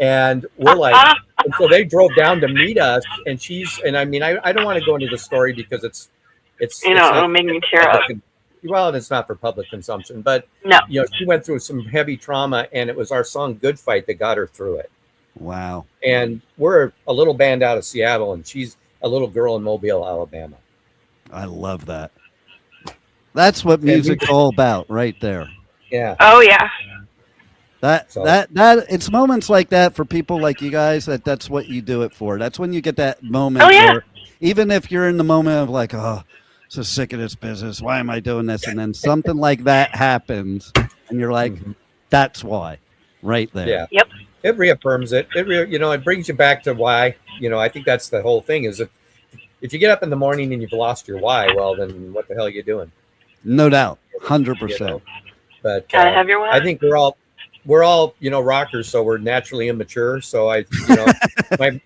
And we're like, and so they drove down to meet us, and I mean, I don't want to go into the story because it's it'll make me tear up. Well, and it's not for public consumption, but no, she went through some heavy trauma, and it was our song "Good Fight" that got her through it. Wow. And we're a little band out of Seattle, and she's a little girl in Mobile, Alabama. I love that. That's what music's all about, right there. Yeah. Oh yeah. That it's moments like that for people like you guys that's what you do it for. That's when you get that moment where even if you're in the moment of like, oh, so sick of this business, why am I doing this? And then something like that happens and you're like, that's why, right there. Yeah. Yep. It reaffirms it. It brings you back to why. I think that's the whole thing is if you get up in the morning and you've lost your why, well, then what the hell are you doing? No doubt. 100%. But gotta have your why. I think we're all rockers, so we're naturally immature. So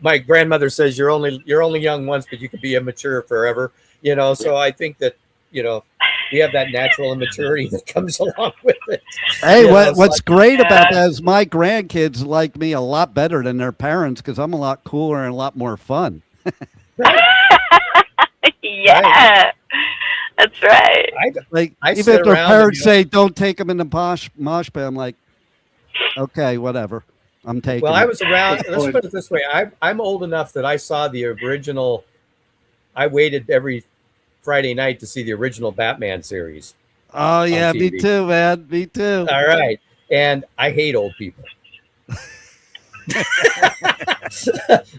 my grandmother says you're only young once, but you can be immature forever. So I think that we have that natural immaturity that comes along with it. Hey, what's great about that is my grandkids like me a lot better than their parents because I'm a lot cooler and a lot more fun. Yeah. Right. That's right. Even if their parents say don't take them in the mosh pit, I'm like, okay, whatever. I'm taking. Well, I was around. Let's put it this way: I'm old enough that I saw the original. I waited every Friday night to see the original Batman series. Oh yeah, me too, man. Me too. All right, and I hate old people.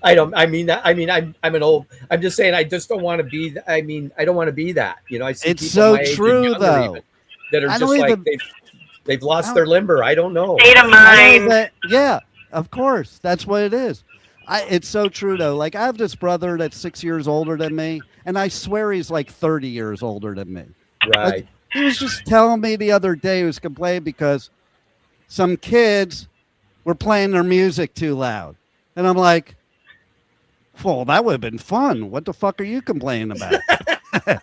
I'm an old. I'm just saying. I just don't want to be. I don't want to be that. I see it's people so my age true and though. even, that are just like they've lost their limber. I don't know. State of mind. Yeah, of course. That's what it is. It's so true though. Like I have this brother that's 6 years older than me, and I swear he's like 30 years older than me. Right. Like, he was just telling me the other day, he was complaining because some kids were playing their music too loud. And I'm like, well, that would have been fun. What the fuck are you complaining about? I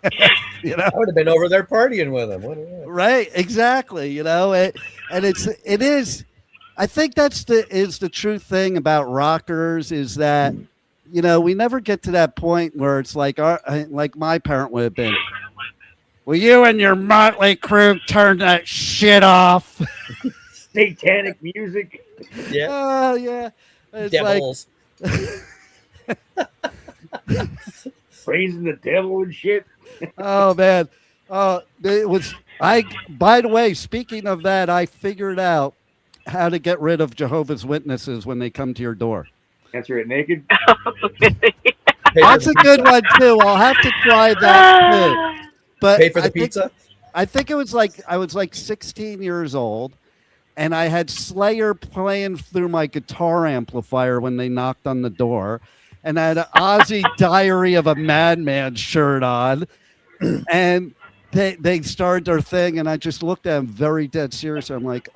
would have been over there partying with them. Right, exactly. And it is I think that's the true thing about rockers is that, we never get to that point where it's like like my parent would have been. Will you and your motley crew turn that shit off? Satanic music. Yeah. Oh yeah, it's Devils. Praising the devil and shit. Oh man, it was. By the way, speaking of that, I figured out how to get rid of Jehovah's Witnesses when they come to your door. Answer it naked. That's a good one too. I'll have to try that too. But Pay for the pizza. I think it was like I was like 16 years old, and I had Slayer playing through my guitar amplifier when they knocked on the door, and I had an Ozzy Diary of a Madman shirt on, and they started their thing, and I just looked at them very dead serious. I'm like,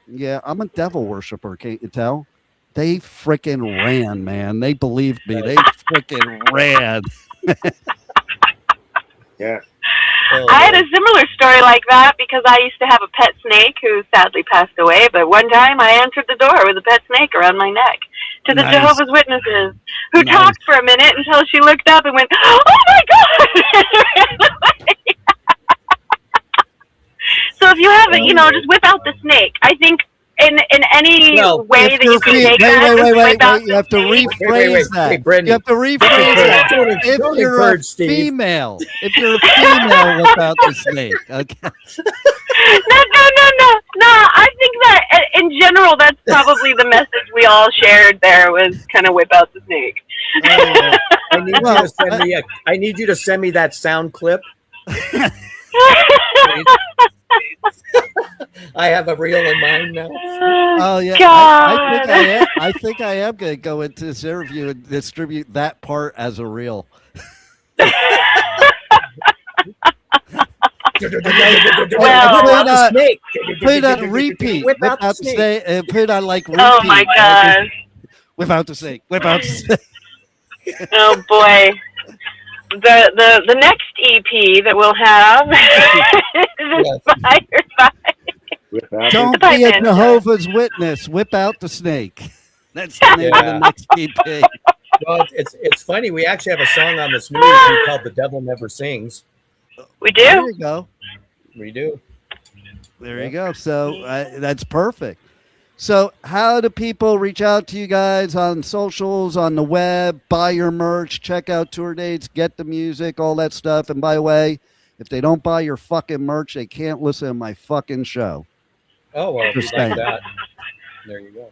yeah, I'm a devil worshiper. Can't you tell? They freaking ran, man. They believed me. They freaking ran. Yeah. I had a similar story like that because I used to have a pet snake who sadly passed away. But one time I answered the door with a pet snake around my neck to the Nice. Jehovah's Witnesses, who Nice. talked for a minute until she looked up and went, "Oh my God!" So if you have it, just whip out the snake. I think in any way that you can take that, just whip out You have to the snake. rephrase that. Hey, Brittany. You have to rephrase that. If Don't you're a encourage Steve. female, whip out the snake. Okay. No. I think that in general, that's probably the message we all shared there was kind of whip out the snake. I need you to send me that sound clip. I have a reel in mind now. Oh yeah, God. I think I am going to go into this interview and distribute that part as a reel. Well, Put it on repeat. Whip out the snake. Put it on like repeat. Oh my God. Whip out the snake. Whip out the snake. Oh boy. The next EP that we'll have is inspired by Don't the be a Pipeman. Jehovah's Witness. Whip out the snake. That's the name of the next EP. Well, it's funny. We actually have a song on this new EP called "The Devil Never Sings." We There do. you go. We do. There you go. So that's perfect. So how do people reach out to you guys on socials, on the web, buy your merch, check out tour dates, get the music, all that stuff? And by the way, if they don't buy your fucking merch, they can't listen to my fucking show. Oh, well, if you Just like saying. that. There you go.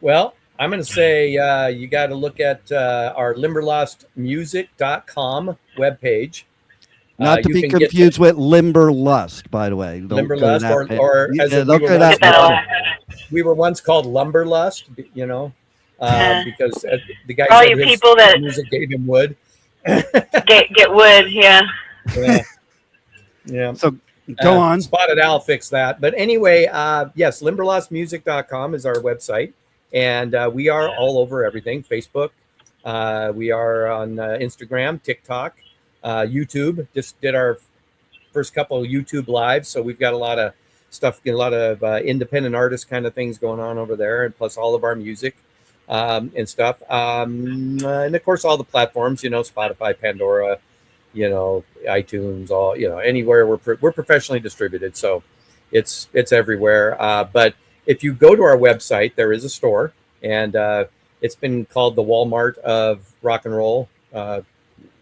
Well, I'm going to say you got to look at our limberlostmusic.com webpage. Not to you be can get confused with Limberlust, by the way. Don't go to Limberlust, that page. or as Yeah, we don't were go once that Get page. we were once called Lumberlust, because the guy All said you his people that- music gave him wood. Get wood, yeah. Yeah. So go on. Spotted Owl fixed that. But anyway, yes, limberlostmusic.com is our website. And we are all over everything. Facebook. We are on Instagram, TikTok, YouTube. Just did our first couple of YouTube lives. So we've got a lot of stuff, a lot of independent artist kind of things going on over there. And plus all of our music and stuff. And of course, all the platforms, Spotify, Pandora, iTunes, all, anywhere we're professionally distributed. So it's everywhere. But if you go to our website, there is a store, and it's been called the Walmart of rock and roll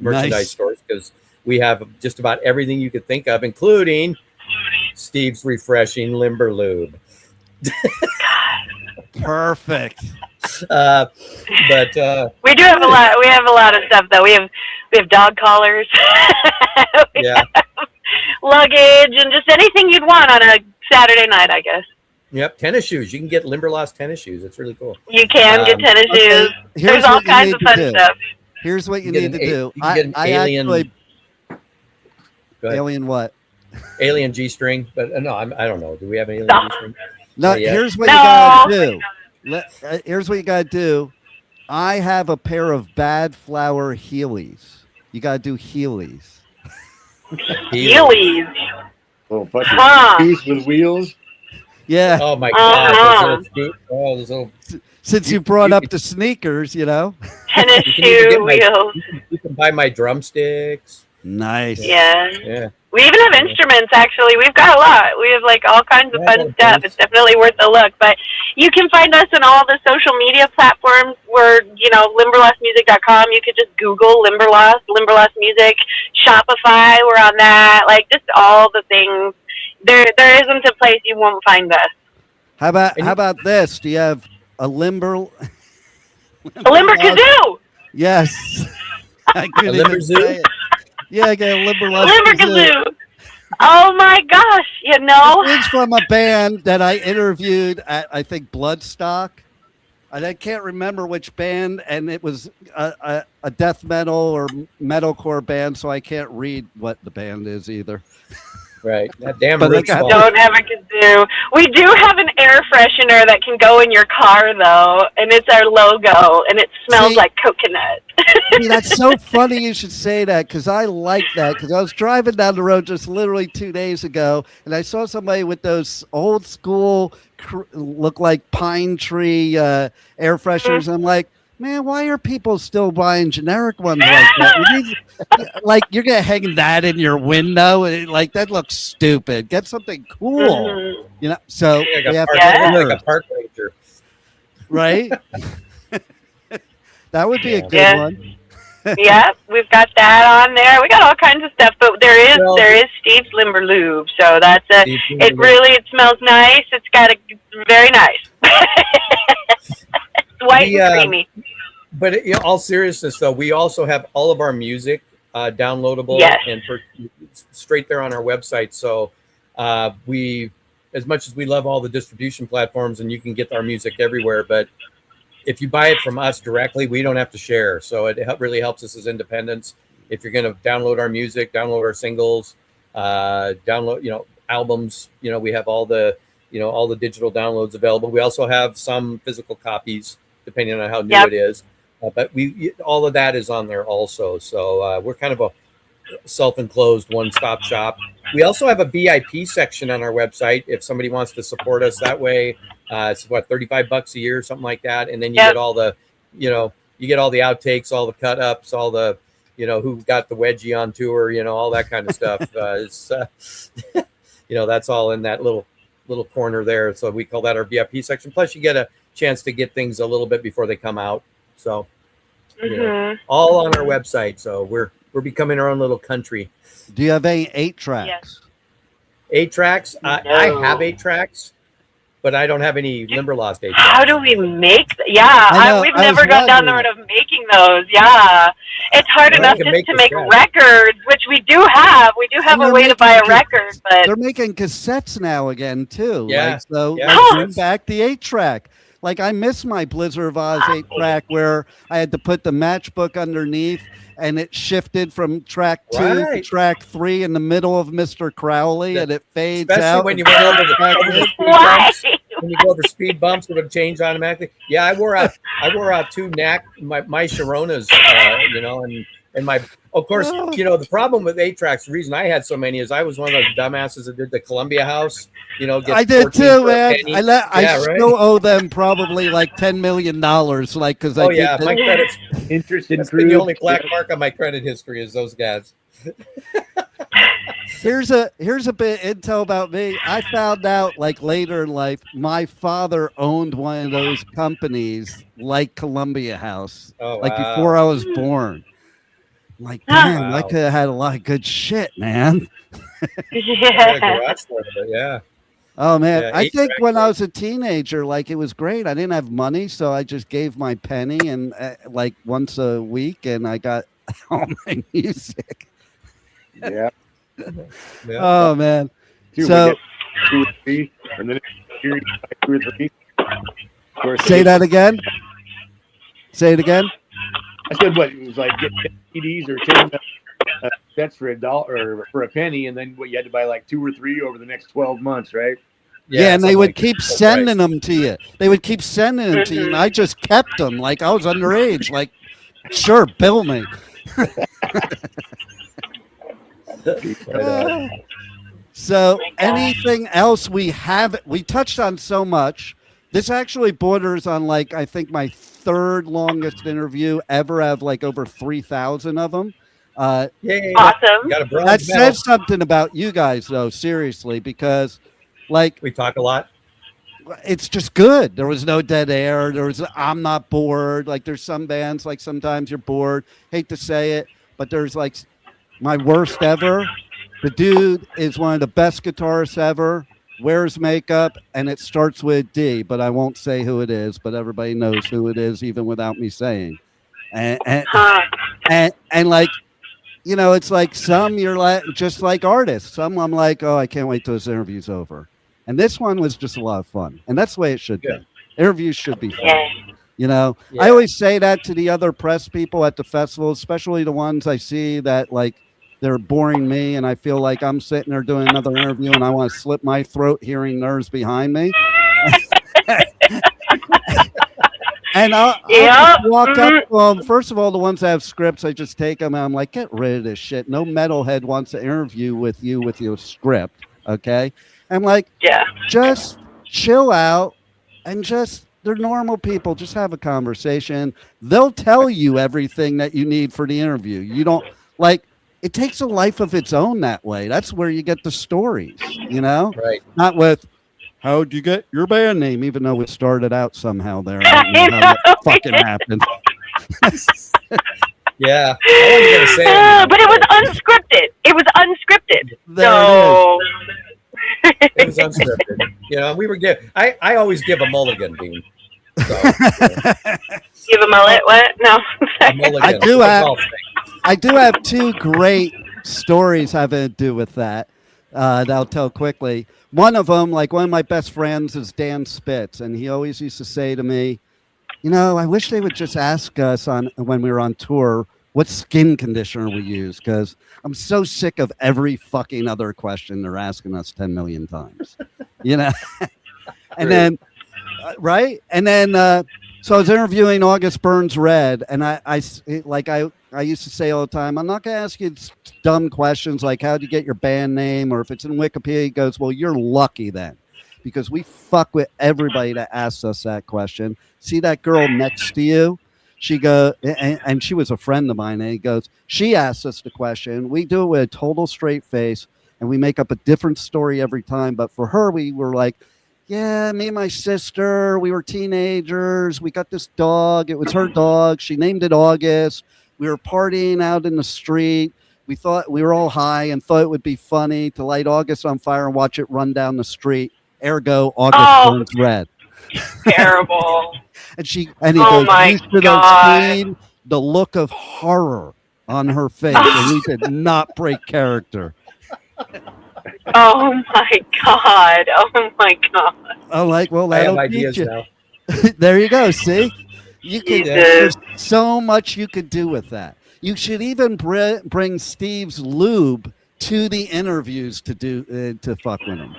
merchandise Nice. stores, because we have just about everything you could think of, including Steve's refreshing Limberlube. Perfect. But We do have a lot. We have a lot of stuff though. We have dog collars, yeah, luggage, and just anything you'd want on a Saturday night, I guess. yep, tennis shoes. You can get Limberlost tennis shoes. It's really cool. You can get tennis okay. shoes. Here's There's all what you kinds need of to fun do. stuff. Here's what you You need get to an do. you can get an I alien- actually Go ahead. alien what? Alien G-string, but no, I don't know. Do we have an alien Stop. G-string? No, Yeah. here's what No. you gotta do. Here's what you gotta do. I have a pair of Bad Flower Heelys. You gotta do Heelys. Heelys. Oh, fucking Huh. piece with wheels. Yeah. Oh my God! Those little Since you brought up the sneakers, you know. Tennis you can even get shoe wheels. you can buy my drumsticks. Nice. Yeah. Yeah. We even have instruments, actually. We've got a lot. We have, like, all kinds of fun stuff. It's definitely worth a look. But you can find us on all the social media platforms. We're, limberlostmusic.com. You could just Google Limberlost Music, Shopify. We're on that. Like, just all the things. There isn't a place you won't find us. How about this? Do you have a limber? A limber kazoo. Yes. I couldn't limber even zoo? say it. Yeah, I got a Limberlost Limber kazoo. Oh my gosh! It's from a band that I interviewed at, I think, Bloodstock, and I can't remember which band, and it was a death metal or metalcore band, so I can't read what the band is either. Right. That damn But root like, Don't have a kazoo. We do have an air freshener that can go in your car, though, and it's our logo, and it smells like coconut. See, that's so funny you should say that, because I like that, because I was driving down the road just literally 2 days ago, and I saw somebody with those old school, look like pine tree air fresheners. I'm like, man, why are people still buying generic ones like that? Like, you're going to hang that in your window? Like, that looks stupid. Get something cool. So like we have like a park ranger. Right? That would be a good one. Yeah, we've got that on there. We got all kinds of stuff, but there is Steve's Limber Lube, so that's it smells nice. It's very nice. It's white and creamy. But in all seriousness, though, we also have all of our music downloadable and straight there on our website. So we, as much as we love all the distribution platforms, and you can get our music everywhere, but if you buy it from us directly, we don't have to share. So it really helps us as independents. If you're going to download our music, download our singles, download, albums, we have all the digital downloads available. We also have some physical copies, depending on how new it is. But all of that is on there also. So we're kind of a self-enclosed one-stop shop. We also have a VIP section on our website if somebody wants to support us that way. It's $35 a year, something like that, and then you get all the, you get all the outtakes, all the cut ups, all the, who got the wedgie on tour, all that kind of stuff. That's all in that little corner there. So we call that our VIP section. Plus, you get a chance to get things a little bit before they come out. So all on our website. So we're becoming our own little country. Do you have any 8 tracks? 8 tracks? No. I have 8 tracks, but I don't have any Limberlost 8 tracks. How do we make we've never gone down the road of making those. Yeah. It's hard enough just to make records, which we do have. We do have a way to buy a record, but they're making cassettes now again too. Yeah. Bring back the 8-track. Like, I miss my Blizzard of Oz 8-track where I had to put the matchbook underneath and it shifted from track 2 to track 3 in the middle of Mr. Crowley, and it fades especially out. When you went over the speed bumps. When you go over speed bumps, it would change automatically. Yeah, I wore out 2 my Sharonas, and my. Of course, the problem with 8-tracks, the reason I had so many is I was one of those dumbasses that did the Columbia House. I did too, man. I still owe them probably like $10 million, like, because I did my credit's interested. That's been the only black mark on my credit history is those guys. Here's a bit of intel about me. I found out like later in life, my father owned one of those companies, like Columbia House, before I was born. Like, damn, I could have had a lot of good shit, man. Yeah. Oh man, I think when I was a teenager, like, it was great. I didn't have money, so I just gave my penny and like once a week, and I got all my music. Yeah. Oh man. Dude, so 2 or 3, and then 2 or 3. Say that again. Say it again. I said, what, it was like getting CDs or 10 sets for $1 or for a penny, and then you had to buy like 2 or 3 over the next 12 months, right? Yeah, and they would keep sending them to you. They would keep sending them to you, and I just kept them like I was underage. Like, sure, bill me. So my God. anything else we touched on so much. This actually borders on like, I think my third longest interview ever. I have like over 3,000 of them. Yay. Awesome. Got a bronze That medal. says something about you guys though, seriously, because like, We talk a lot. it's just good. There was no dead air. I'm not bored. Like there's some bands, like sometimes you're bored. Hate to say it, but there's like my worst ever. The dude is one of the best guitarists ever, wears makeup, and it starts with D, but I won't say who it is, but everybody knows who it is, even without me saying. And like, you know, it's like some you're like, just like artists. Some I'm like, oh, I can't wait till this interview's over. And this one was just a lot of fun. And that's the way it should Good. be. Interviews should be fun. Yeah. You know, Yeah. I always say that to the other press people at the festival, especially the ones I see that like they're boring me and I feel like I'm sitting there doing another interview and I want to slit my throat hearing nerves behind me. And I'll just walk up to them. First of all, the ones that have scripts, I just take them and I'm like, get rid of this shit. No metalhead wants to interview with you with your script. Okay. I'm like, Yeah. just chill out and just, they're normal people. Just have a conversation. They'll tell you everything that you need for the interview. You don't like, it takes a life of its own that way. That's where you get the stories, you know, Right. not with, how'd you get your band name? Even though it started out somehow there. I don't know how that fucking happened. Yeah. I wasn't gonna say anything. But it was unscripted. It was unscripted. There So. It was unscripted. You know, we were I always give a mulligan, Dean. So, Give a mullet? What? No. a mulligan. I do It's a have- golf thing. I do have two great stories having to do with that that I'll tell quickly. One of them, like one of my best friends is Dan Spitz, and he always used to say to me, you know, I wish they would just ask us when we were on tour what skin conditioner we use, because I'm so sick of every fucking other question they're asking us 10 million times, you know? And then, right? And then, so I was interviewing August Burns Red, and I used to say all the time, I'm not going to ask you dumb questions like how'd you get your band name, or if it's in Wikipedia, he goes, well, you're lucky then, because we fuck with everybody that asks us that question. See that girl next to you? She goes, and she was a friend of mine, and he goes, she asks us the question. We do it with a total straight face, and we make up a different story every time. But for her, we were like, yeah, me and my sister, we were teenagers. We got this dog. It was her dog. She named it August. We were partying out in the street. We thought we were all high and thought it would be funny to light August on fire and watch it run down the street. Ergo, August Burns Red. Terrible. And he Oh goes, my you should have God. seen the look of horror on her face. And we did not break character. Oh my God. Oh my God. I'm like, well, I have that'll ideas teach you. now. There you go. See, you can. Jesus. There's so much you could do with that. You should even bring Steve's lube to the interviews to do to fuck with him.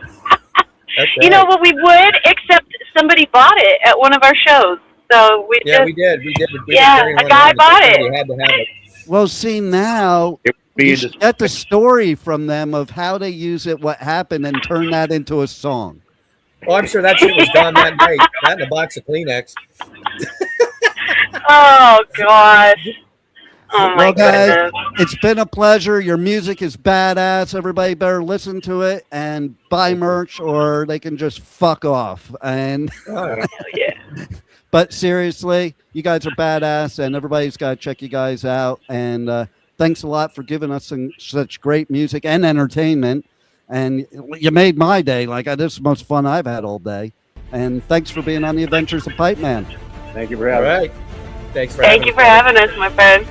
That's You know right. what, we would, except somebody bought it at one of our shows. So we Yeah, just, we did. We Yeah, carried a one guy around bought because it. somebody had to have it. Well, see now It would be you in should get the story from them of how they use it, what happened, and turn that into a song. Oh, I'm sure that shit was gone that night. That and a box of Kleenex. oh gosh. Oh my Well, guys, goodness. it's been a pleasure. Your music is badass. Everybody better listen to it and buy merch, or they can just fuck off. And Oh, Hell yeah. but seriously, you guys are badass, and everybody's got to check you guys out. And thanks a lot for giving us such great music and entertainment. And you made my day. Like this is the most fun I've had all day. And thanks for being on the Adventures of Pipeman. Thank you for all having me. right. Thanks for Thank having you us, for buddy. having us, my friend.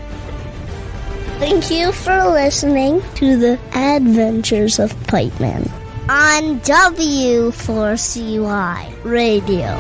Thank you for listening to the Adventures of Pipeman on W4CY Radio.